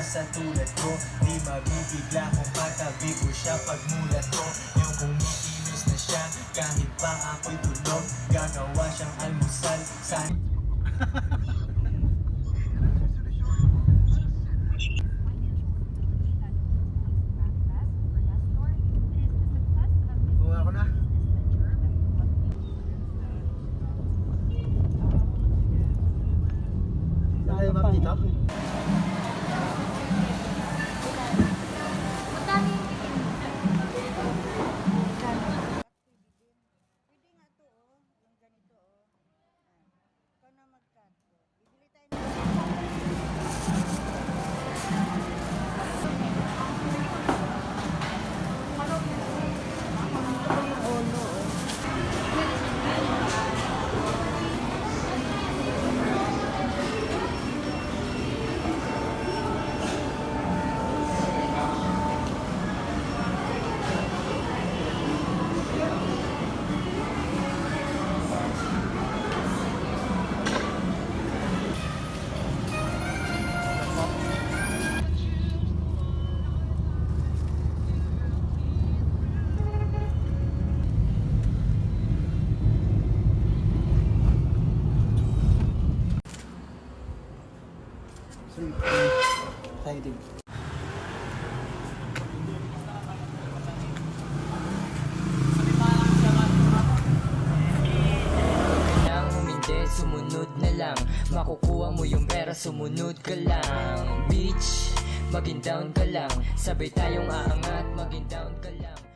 sa tulad ko. Di mabibigla kung katabi ko siya pagmulat ko. Yung kumikilos na siya kahit pa ako'y tulog. Gagawa siyang almusal sa... Buha ko na. Saan tayo ma'am dito? Pwede nga to, oh. Yung ganito, oh. Ikaw na mag-cut. Bibili tayo ng... Tayo din. Nang humindi, sumunod na lang. Makukuha mo yung pera, sumunod ka lang. Bitch, maging down ka lang. Sabay tayong aangat, maging down ka lang.